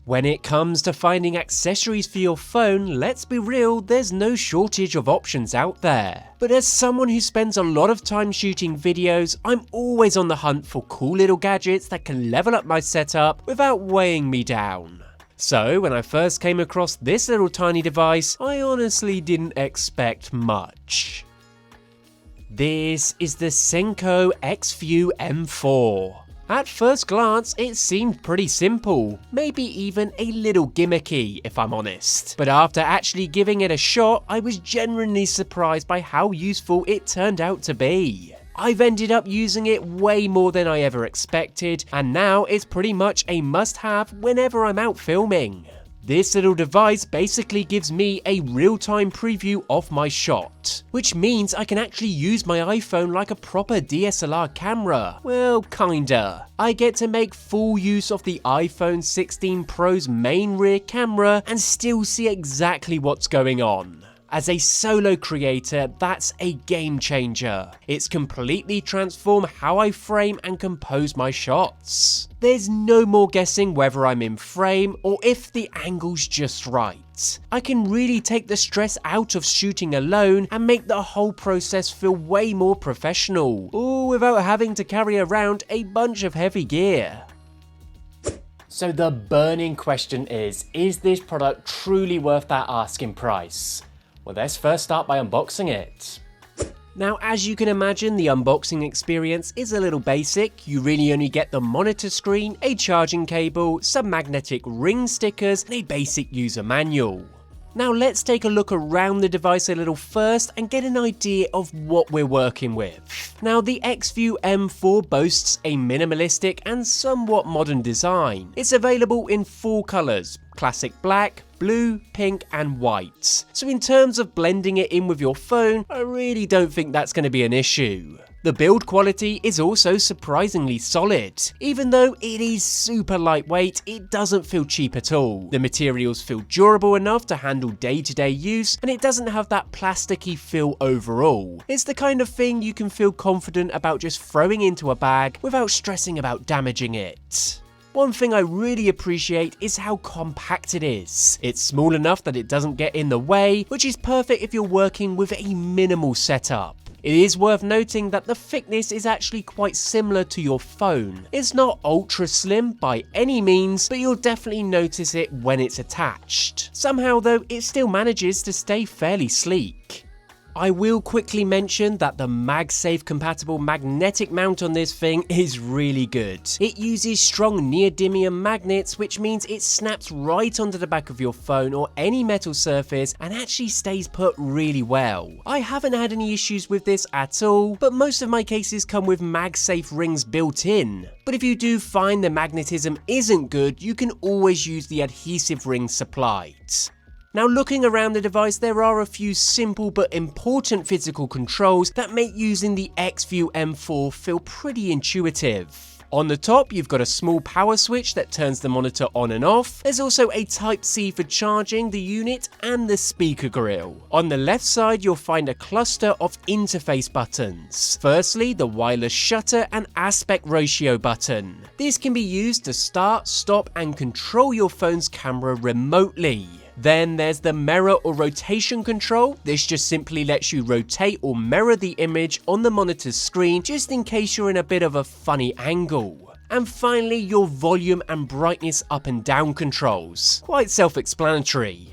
When it comes to finding accessories for your phone, let's be real, there's no shortage of options out there. But as someone who spends a lot of time shooting videos, I'm always on the hunt for cool little gadgets that can level up my setup without weighing me down. So when I first came across this little tiny device, I honestly didn't expect much. This is the SYNCO Xview M4. At first glance, it seemed pretty simple, maybe even a little gimmicky if I'm honest. But after actually giving it a shot, I was genuinely surprised by how useful it turned out to be. I've ended up using it way more than I ever expected, and now it's pretty much a must-have whenever I'm out filming. This little device basically gives me a real-time preview of my shot, which means I can actually use my iPhone like a proper DSLR camera. Well, kinda. I get to make full use of the iPhone 16 Pro's main rear camera and still see exactly what's going on. As a solo creator, that's a game changer. It's completely transformed how I frame and compose my shots. There's no more guessing whether I'm in frame or if the angle's just right. I can really take the stress out of shooting alone and make the whole process feel way more professional, all without having to carry around a bunch of heavy gear. So the burning question is this product truly worth that asking price? Well, let's first start by unboxing it. Now, as you can imagine, the unboxing experience is a little basic. You really only get the monitor screen, a charging cable, some magnetic ring stickers, and a basic user manual. Now let's take a look around the device a little first and get an idea of what we're working with. Now the Xview M4 boasts a minimalistic and somewhat modern design. It's available in 4 colours: classic black, blue, pink and white. So in terms of blending it in with your phone, I really don't think that's going to be an issue. The build quality is also surprisingly solid. Even though it is super lightweight, it doesn't feel cheap at all. The materials feel durable enough to handle day-to-day use, and it doesn't have that plasticky feel overall. It's the kind of thing you can feel confident about just throwing into a bag without stressing about damaging it. One thing I really appreciate is how compact it is. It's small enough that it doesn't get in the way, which is perfect if you're working with a minimal setup. It is worth noting that the thickness is actually quite similar to your phone. It's not ultra slim by any means, but you'll definitely notice it when it's attached. Somehow though, it still manages to stay fairly sleek. I will quickly mention that the MagSafe compatible magnetic mount on this thing is really good. It uses strong neodymium magnets, which means it snaps right onto the back of your phone or any metal surface and actually stays put really well. I haven't had any issues with this at all, but most of my cases come with MagSafe rings built in. But if you do find the magnetism isn't good, you can always use the adhesive rings supplied. Now looking around the device, there are a few simple but important physical controls that make using the Xview M4 feel pretty intuitive. On the top, you've got a small power switch that turns the monitor on and off. There's also a Type-C for charging the unit and the speaker grill. On the left side, you'll find a cluster of interface buttons. Firstly, the wireless shutter and aspect ratio button. This can be used to start, stop, and control your phone's camera remotely. Then there's the mirror or rotation control. This just simply lets you rotate or mirror the image on the monitor's screen just in case you're in a bit of a funny angle. And finally, your volume and brightness up and down controls. Quite self-explanatory.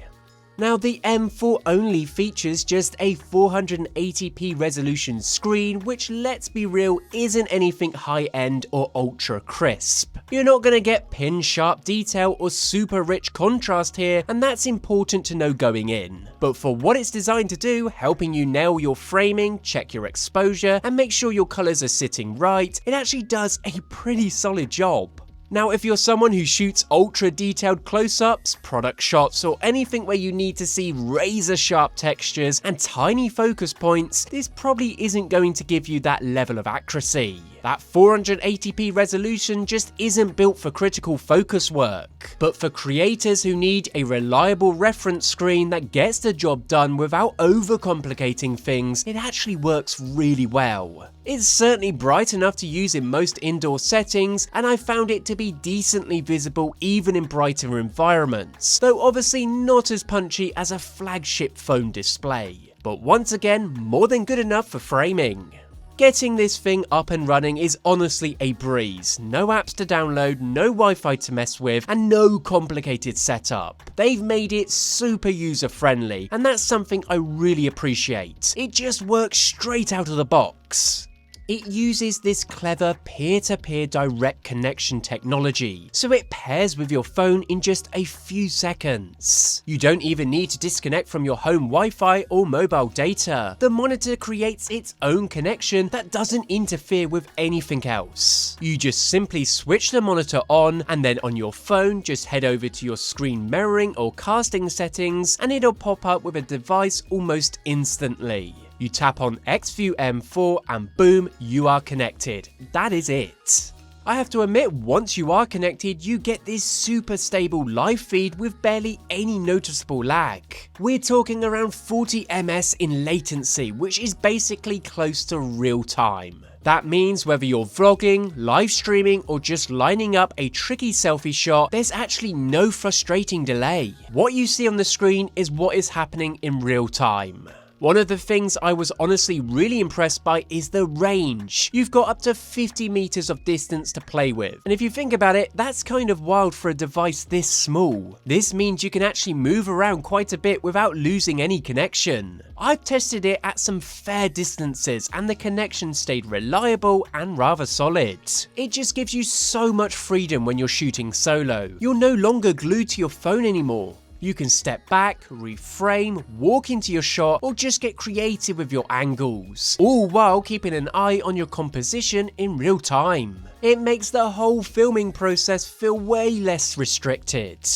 Now the M4 only features just a 480p resolution screen, which, let's be real, isn't anything high-end or ultra crisp. You're not going to get pin-sharp detail or super rich contrast here, and that's important to know going in. But for what it's designed to do, helping you nail your framing, check your exposure, and make sure your colours are sitting right, it actually does a pretty solid job. Now, if you're someone who shoots ultra detailed close-ups, product shots, or anything where you need to see razor sharp textures and tiny focus points, this probably isn't going to give you that level of accuracy. That 480p resolution just isn't built for critical focus work. But for creators who need a reliable reference screen that gets the job done without overcomplicating things, it actually works really well. It's certainly bright enough to use in most indoor settings, and I found it to be decently visible even in brighter environments, though obviously not as punchy as a flagship phone display. But once again, more than good enough for framing. Getting this thing up and running is honestly a breeze. No apps to download, no Wi-Fi to mess with, and no complicated setup. They've made it super user friendly, and that's something I really appreciate. It just works straight out of the box. It uses this clever peer-to-peer direct connection technology, so it pairs with your phone in just a few seconds. You don't even need to disconnect from your home Wi-Fi or mobile data. The monitor creates its own connection that doesn't interfere with anything else. You just simply switch the monitor on, and then on your phone just head over to your screen mirroring or casting settings, and it'll pop up with a device almost instantly. You tap on Xview M4 and boom, you are connected. That is it. I have to admit, once you are connected, you get this super stable live feed with barely any noticeable lag. We're talking around 40 ms in latency, which is basically close to real time. That means whether you're vlogging, live streaming, or just lining up a tricky selfie shot, there's actually no frustrating delay. What you see on the screen is what is happening in real time. One of the things I was honestly really impressed by is the range. You've got up to 50 meters of distance to play with. And if you think about it, that's kind of wild for a device this small. This means you can actually move around quite a bit without losing any connection. I've tested it at some fair distances and the connection stayed reliable and rather solid. It just gives you so much freedom when you're shooting solo. You're no longer glued to your phone anymore. You can step back, reframe, walk into your shot, or just get creative with your angles, all while keeping an eye on your composition in real time. It makes the whole filming process feel way less restricted.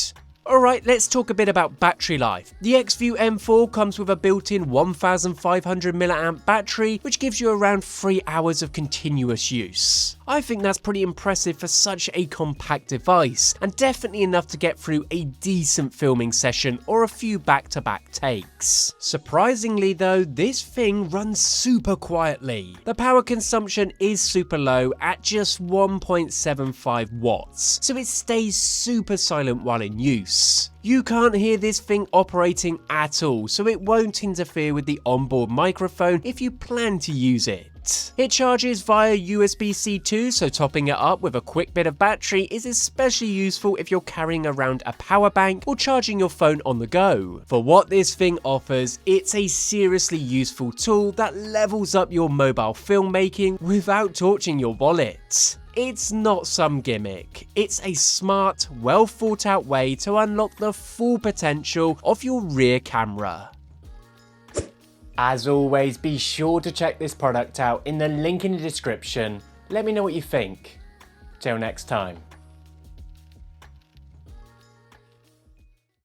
Alright, let's talk a bit about battery life. The Xview M4 comes with a built-in 1500 mAh battery, which gives you around 3 hours of continuous use. I think that's pretty impressive for such a compact device, and definitely enough to get through a decent filming session or a few back-to-back takes. Surprisingly though, this thing runs super quietly. The power consumption is super low at just 1.75 watts, so it stays super silent while in use. You can't hear this thing operating at all, so it won't interfere with the onboard microphone if you plan to use it. It charges via USB-C 2, so topping it up with a quick bit of battery is especially useful if you're carrying around a power bank or charging your phone on the go. For what this thing offers, it's a seriously useful tool that levels up your mobile filmmaking without torching your wallet. It's not some gimmick, it's a smart, well thought out way to unlock the full potential of your rear camera. As always, be sure to check this product out in the link in the description. Let me know what you think. Till next time.